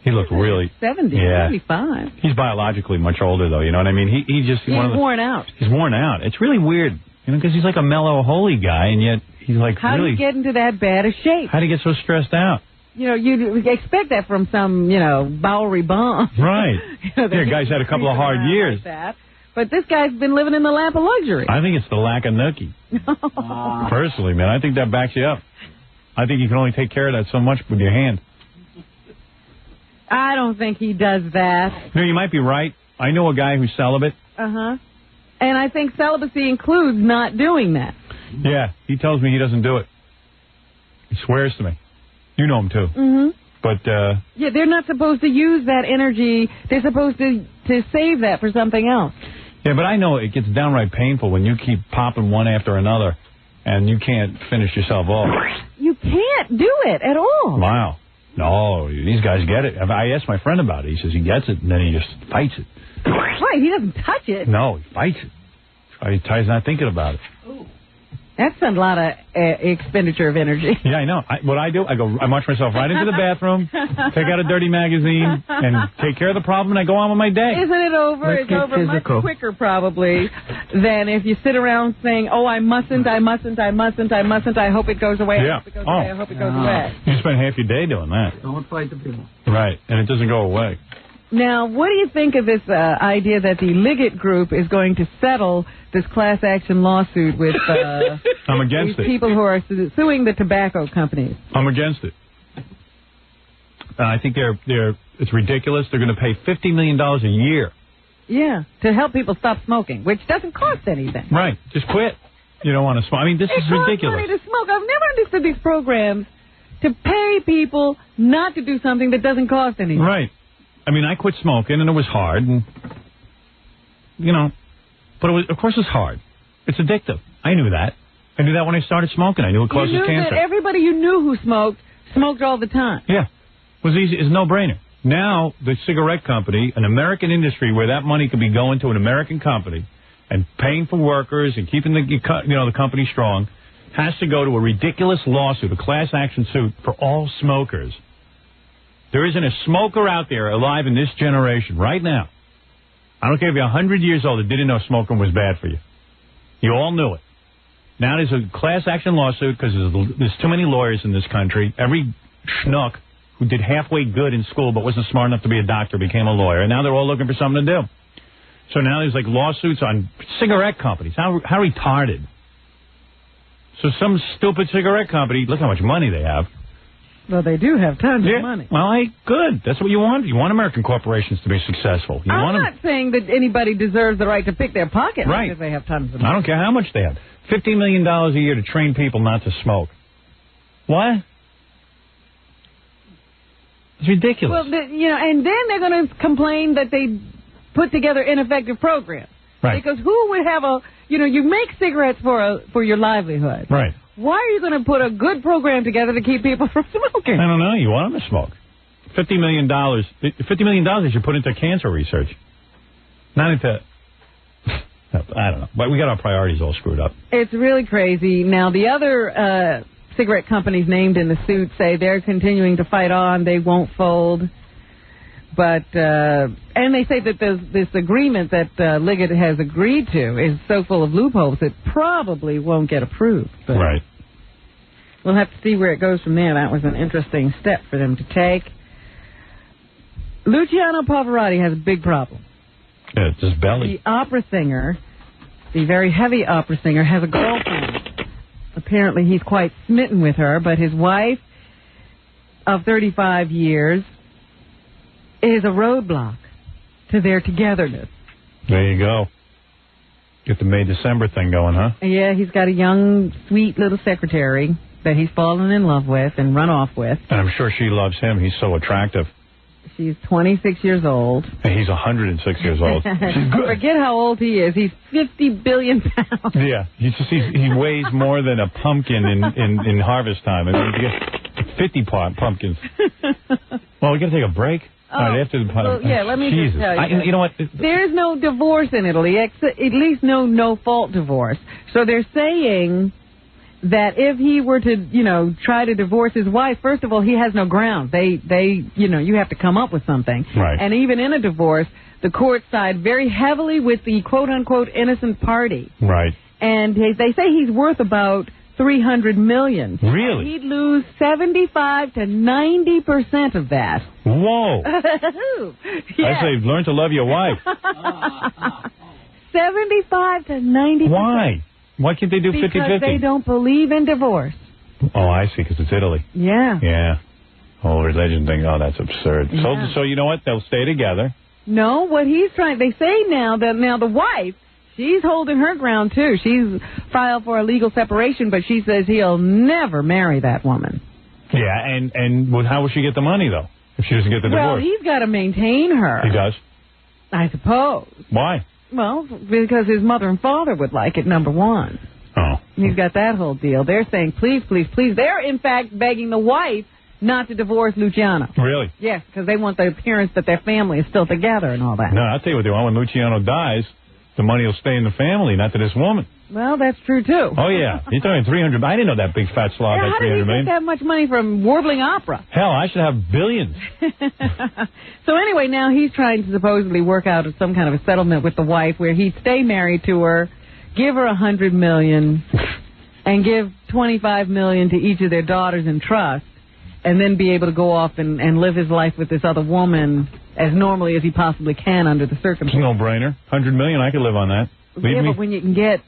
He looked really... 70, yeah. 75. He's biologically much older, though, you know what I mean? He's worn out. He's worn out. It's really weird, you know, because he's like a mellow, holy guy, and yet he's like How really... do you get into that bad a shape? How do you get so stressed out? You know, you'd expect that from some, Bowery bum. Right. Guy's had a couple of hard years. Like that. But this guy's been living in the lap of luxury. I think it's the lack of nookie. Personally, man, I think that backs you up. I think you can only take care of that so much with your hand. I don't think he does that. No, you might be right. I know a guy who's celibate. Uh-huh. And I think celibacy includes not doing that. Yeah, he tells me he doesn't do it. He swears to me. You know him, too. Mm-hmm. But, yeah, they're not supposed to use that energy. They're supposed to save that for something else. Yeah, but I know it gets downright painful when you keep popping one after another and you can't finish yourself off. You can't do it at all. Wow. No, these guys get it. I asked my friend about it. He says he gets it, and then he just fights it. Right, he doesn't touch it. No, he fights it. He's not thinking about it. That's a lot of expenditure of energy. Yeah, I know. What I do, I march myself right into the bathroom, take out a dirty magazine, and take care of the problem, and I go on with my day. Isn't it over? It's over much quicker, probably, than if you sit around saying, oh, I mustn't, I hope it goes away, I hope it goes away, I hope it goes away. You spend half your day doing that. Don't fight the people. Right, and it doesn't go away. Now, what do you think of this idea that the Liggett Group is going to settle this class action lawsuit with I'm against these people who are suing the tobacco companies? I'm against it. I think it's ridiculous. They're going to pay $50 million a year. Yeah, to help people stop smoking, which doesn't cost anything. Right, just quit. You don't want to smoke. I mean, this is ridiculous. Money to smoke. I've never understood these programs to pay people not to do something that doesn't cost anything. Right. I mean, I quit smoking, and it was hard, and, but of course it's hard. It's addictive. I knew that. I knew that when I started smoking. I knew it causes cancer. You knew that everybody you knew who smoked all the time. Yeah. It was easy. It's a no-brainer. Now, the cigarette company, an American industry where that money could be going to an American company and paying for workers and keeping the company strong, has to go to a ridiculous lawsuit, a class action suit for all smokers. There isn't a smoker out there alive in this generation right now. I don't care if you're 100 years old that didn't know smoking was bad for you. You all knew it. Now there's a class action lawsuit because there's too many lawyers in this country. Every schnook who did halfway good in school but wasn't smart enough to be a doctor became a lawyer. And now they're all looking for something to do. So now there's like lawsuits on cigarette companies. How retarded. So some stupid cigarette company, look how much money they have. Well, they do have tons of money. Well, good. That's what you want. You want American corporations to be successful. I'm not saying that anybody deserves the right to pick their pocket because they have tons of money. I don't care how much they have. $50 million a year to train people not to smoke. What? It's ridiculous. Well, and then they're going to complain that they put together ineffective programs. Right. Because who would have you make cigarettes for your livelihood. Right. Why are you going to put a good program together to keep people from smoking? I don't know. You want them to smoke. $50 million they should put into cancer research. Not into... I don't know. But we got our priorities all screwed up. It's really crazy. Now, the other cigarette companies named in the suit say they're continuing to fight on. They won't fold. But, and they say that this agreement that Liggett has agreed to is so full of loopholes it probably won't get approved. But right. We'll have to see where it goes from there. That was an interesting step for them to take. Luciano Pavarotti has a big problem. Yeah, it's his belly. The opera singer, the very heavy opera singer, has a girlfriend. Apparently he's quite smitten with her, but his wife of 35 years is a roadblock to their togetherness. There you go. Get the May-December thing going, huh? Yeah, he's got a young, sweet little secretary that he's fallen in love with and run off with. And I'm sure she loves him. He's so attractive. She's 26 years old. And he's 106 years old. She's good. Forget how old he is. He's 50 billion pounds. Yeah, he weighs more than a pumpkin in harvest time. I mean, you get 50 pumpkins. Well, we got to take a break. All right, after the let me just tell you. You know what? There's no divorce in Italy, at least no-fault divorce. So they're saying that if he were to, try to divorce his wife, first of all, he has no ground. You have to come up with something. Right. And even in a divorce, the court side very heavily with the quote-unquote innocent party. Right. And they say he's worth about $300 million. Really? He'd lose 75 to 90% of that. Whoa. Yeah. I say learn to love your wife. 75 to 90%. Why? Why can't they do 50-50? Because they don't believe in divorce. Oh, I see, because it's Italy. Yeah. Yeah. Whole religion thing. Oh, that's absurd. Yeah. So you know what? They'll stay together. No, what he's trying... They say now the wife... She's holding her ground, too. She's filed for a legal separation, but she says he'll never marry that woman. Yeah, and how will she get the money, though, if she doesn't get the divorce? Well, he's got to maintain her. He does? I suppose. Why? Well, because his mother and father would like it, number one. Oh. He's got that whole deal. They're saying, please, please, please. They're, in fact, begging the wife not to divorce Luciano. Really? Yes, because they want the appearance that their family is still together and all that. No, I'll tell you what they want. When Luciano dies... the money will stay in the family, not to this woman. Well, that's true, too. Oh, yeah. You're talking 300. I didn't know that big fat slob had 300 million. How did he get that much money from warbling opera? Hell, I should have billions. So anyway, now he's trying to supposedly work out some kind of a settlement with the wife where he'd stay married to her, give her $100 million, and give $25 million to each of their daughters in trust, and then be able to go off and live his life with this other woman as normally as he possibly can under the circumstances. No-brainer. $100 million, I could live on that. Yeah, but when you can get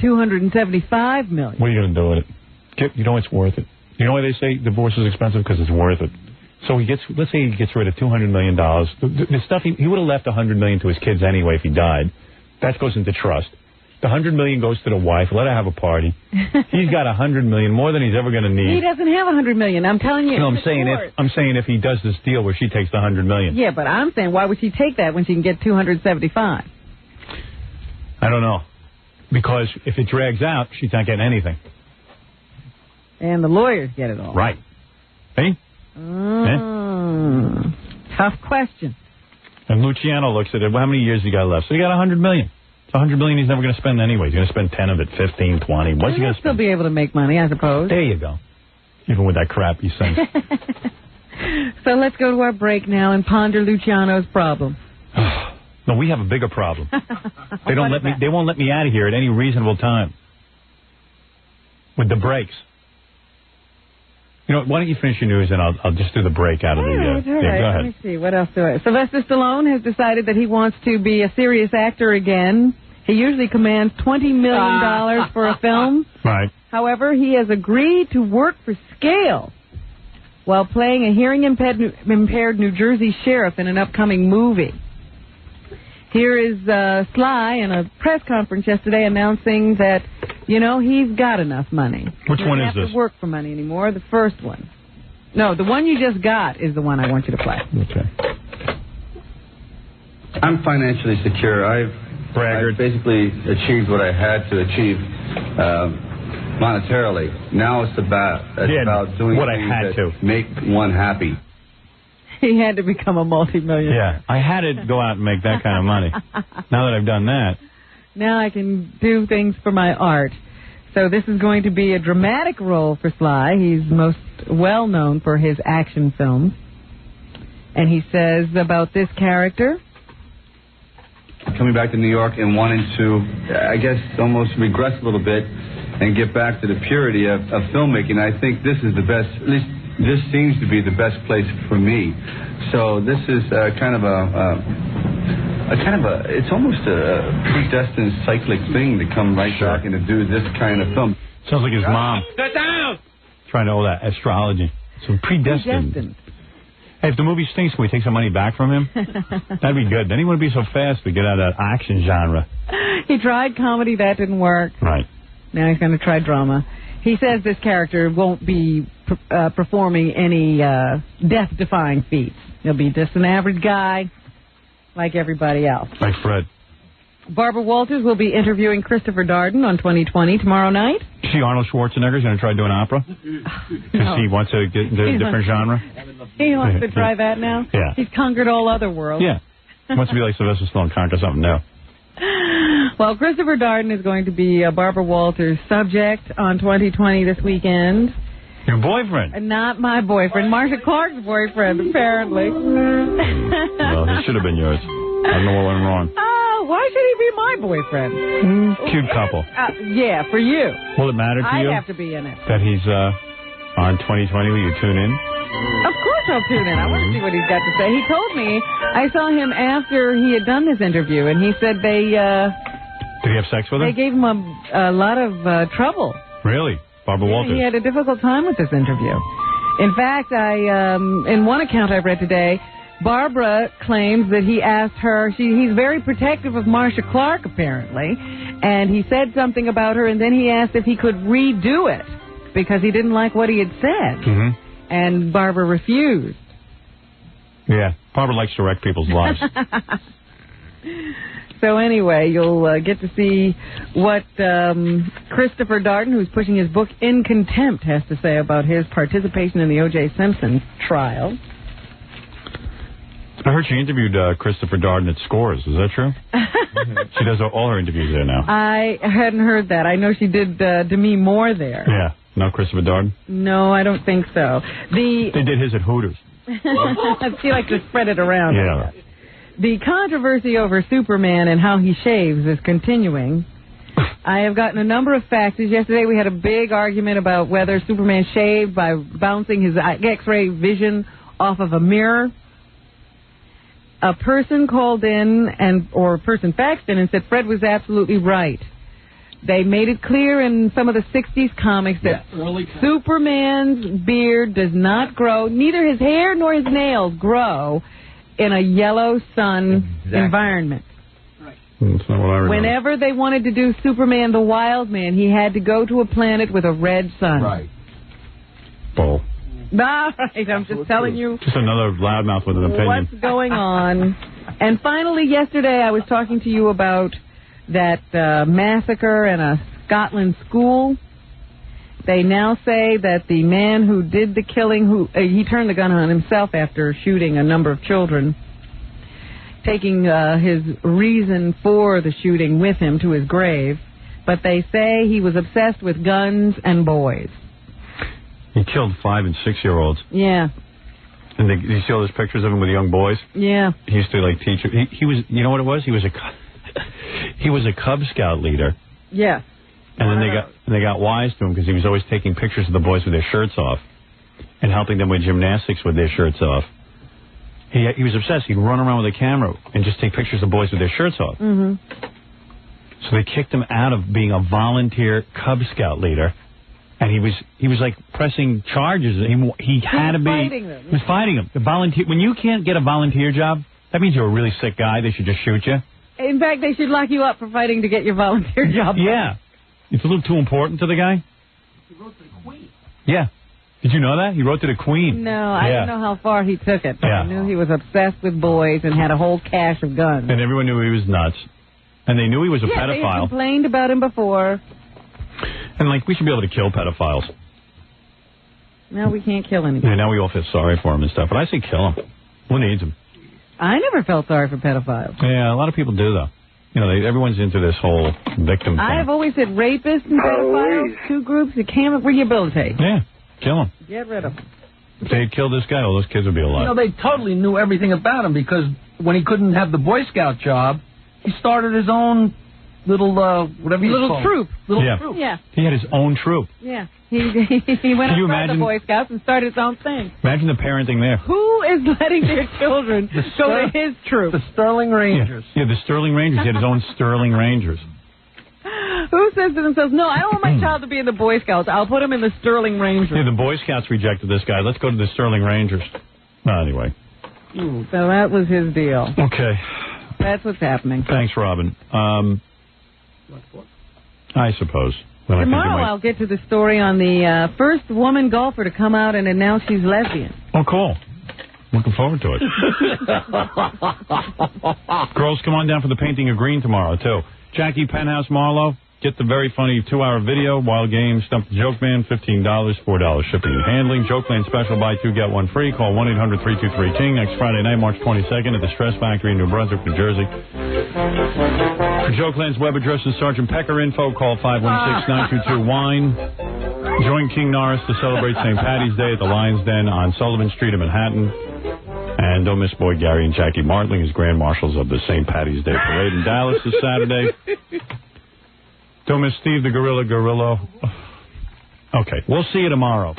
$275 million. What are you going to do with it? You know it's worth it. You know why they say divorce is expensive? Because it's worth it. So let's say he gets rid of $200 million. The stuff he would have left $100 million to his kids anyway if he died. That goes into trust. The $100 million goes to the wife. Let her have a party. He's got $100 million, more than he's ever going to need. He doesn't have $100 million. I'm telling you. No, I'm saying if he does this deal where she takes the $100 million. Yeah, but I'm saying why would she take that when she can get $275? I don't know. Because if it drags out, she's not getting anything. And the lawyers get it all. Right. Hey? Tough question. And Luciano looks at it. Well, how many years he got left? So he got $100 million. So $100 million he's never going to spend anyway. He's going to spend 10 of it, 15, 20. What's he going to spend? He'll still be able to make money, I suppose. There you go. Even with that crap he sings. So let's go to our break now and ponder Luciano's problem. No, we have a bigger problem. They won't let me out of here at any reasonable time. With the breaks. You know, why don't you finish your news and I'll just do the break out of the... All right. Go ahead. Let me see. What else do I... Sylvester Stallone has decided that he wants to be a serious actor again. He usually commands $20 million for a film. Right. However, he has agreed to work for scale while playing a hearing-impaired New Jersey sheriff in an upcoming movie. Here is Sly in a press conference yesterday announcing that, he's got enough money. Which one is this? He doesn't have to work for money anymore. The first one. No, the one you just got is the one I want you to play. Okay. I'm financially secure. I've basically achieved what I had to achieve monetarily. Now it's about doing what things I had that make one happy. He had to become a multimillionaire. Yeah, I had to go out and make that kind of money. Now that I've done that. Now I can do things for my art. So this is going to be a dramatic role for Sly. He's most well known for his action films. And he says about this character... Coming back to New York and wanting to, I guess, almost regress a little bit and get back to the purity of filmmaking. I think this is the best, at least this seems to be the best place for me. So this is it's almost a predestined cyclic thing to come right back and to do this kind of film. Sounds like his mom. Sit down! Trying to know that astrology. So predestined. Hey, if the movie stinks, can we take some money back from him? That'd be good. Then he wouldn't be so fast to get out of that action genre. He tried comedy. That didn't work. Right. Now he's going to try drama. He says this character won't be performing any death-defying feats. He'll be just an average guy like everybody else. Like Fred. Barbara Walters will be interviewing Christopher Darden on 2020 tomorrow night. See, Arnold Schwarzenegger's going to try doing opera? Because he wants to get into a different genre? He wants to try that now? Yeah. He's conquered all other worlds. Yeah. He wants to be like Sylvester Stallone, conquer something new. Well, Christopher Darden is going to be Barbara Walters' subject on 2020 this weekend. Your boyfriend? Not my boyfriend. Marcia Clark's boyfriend, apparently. Well, he should have been yours. I don't know what went wrong. Oh, why should he be my boyfriend? Cute couple. Yeah, for you. Will it matter to you? I'd have to be in it. That he's on 2020? Will you tune in? Of course I'll tune in. I want to see what he's got to say. He told me, I saw him after he had done this interview, and he said they... Did he have sex with her? They gave him a lot of trouble. Really? Barbara Walters? He had a difficult time with this interview. In fact, in one account I read today, Barbara claims that he asked her, he's very protective of Marcia Clark, apparently, and he said something about her, and then he asked if he could redo it, because he didn't like what he had said. Mm-hmm. And Barbara refused. Yeah, Barbara likes to wreck people's lives. So anyway, you'll get to see what Christopher Darden, who's pushing his book In Contempt, has to say about his participation in the O.J. Simpson trial. I heard she interviewed Christopher Darden at Scores. Is that true? She does all her interviews there now. I hadn't heard that. I know she did Demi Moore there. Yeah. No Christopher Darden? No, I don't think so. They did his at Hooters. She likes to spread it around. Yeah. The controversy over Superman and how he shaves is continuing. I have gotten a number of faxes. Yesterday we had a big argument about whether Superman shaved by bouncing his X-ray vision off of a mirror. A person called in or a person faxed in and said Fred was absolutely right. They made it clear in some of the 60s comics that Superman's beard does not grow, neither his hair nor his nails grow in a yellow sun environment. That's not what I remember. Whenever they wanted to do Superman the Wild Man, he had to go to a planet with a red sun. Right. Bull. All right, I'm just telling you. Just another loudmouth with an opinion. What's going on? And finally, yesterday I was talking to you about that massacre in a Scotland school. They now say that the man who did the killing, he turned the gun on himself after shooting a number of children, taking his reason for the shooting with him to his grave. But they say he was obsessed with guns and boys. He killed 5- and 6-year-olds. Yeah. And you see all those pictures of him with young boys? Yeah. He used to teach. He was. You know what it was? He was a Cub Scout leader. Yeah. And then they got wise to him because he was always taking pictures of the boys with their shirts off and helping them with gymnastics with their shirts off. He was obsessed. He'd run around with a camera and just take pictures of boys with their shirts off. Mm-hmm. So they kicked him out of being a volunteer Cub Scout leader, and he was like pressing charges. He had to be. Fighting them. He was fighting them. The volunteer. When you can't get a volunteer job, that means you're a really sick guy. They should just shoot you. In fact, they should lock you up for fighting to get your volunteer job. Yeah. It's a little too important to the guy. He wrote to the Queen. Yeah. Did you know that? He wrote to the Queen. No, I didn't know how far he took it. But I knew he was obsessed with boys and had a whole cache of guns. And everyone knew he was nuts. And they knew he was a pedophile. They had complained about him before. And, we should be able to kill pedophiles. Now we can't kill anybody. Yeah, now we all feel sorry for him and stuff. But I say kill him. Who needs him? I never felt sorry for pedophiles. Yeah, a lot of people do, though. You know, everyone's into this whole victim thing. I've always said rapists and pedophiles, two groups that can't rehabilitate. Yeah, kill them. Get rid of them. If they had killed this guy, all those kids would be alive. You know, they totally knew everything about him because when he couldn't have the Boy Scout job, he started his own little, whatever you call it. Troop. Little troop. Yeah. He had his own troop. Yeah. He went outside the Boy Scouts and started his own thing. Imagine the parenting there. Who is letting their children go to his troop? The Sterling Rangers. Yeah, the Sterling Rangers. He had his own Sterling Rangers. Who says to themselves, no, I don't want my child to be in the Boy Scouts. I'll put him in the Sterling Rangers. Yeah, the Boy Scouts rejected this guy. Let's go to the Sterling Rangers. Anyway. So that was his deal. Okay. That's what's happening. Thanks, Robin. I suppose. Well, Tomorrow I'll get to the story on the first woman golfer to come out and announce she's lesbian. Oh, cool. Looking forward to it. Girls, come on down for the painting of green tomorrow, too. Jackie Penthouse Marlowe, get the very funny 2-hour video. Wild Game, Stump the Joke Man, $15, $4 shipping and handling. Jokeland special, buy 2, get 1 free. Call 1-800-323-KING next Friday night, March 22nd at the Stress Factory in New Brunswick, New Jersey. For Jokeland's web address and Sergeant Pecker info, call 516-922-WINE. Join King Norris to celebrate St. Patty's Day at the Lion's Den on Sullivan Street in Manhattan. And don't miss Boyd Gary and Jackie Martling as Grand Marshals of the St. Patty's Day Parade in Dallas this Saturday. Don't miss Steve the Gorilla. Okay, we'll see you tomorrow.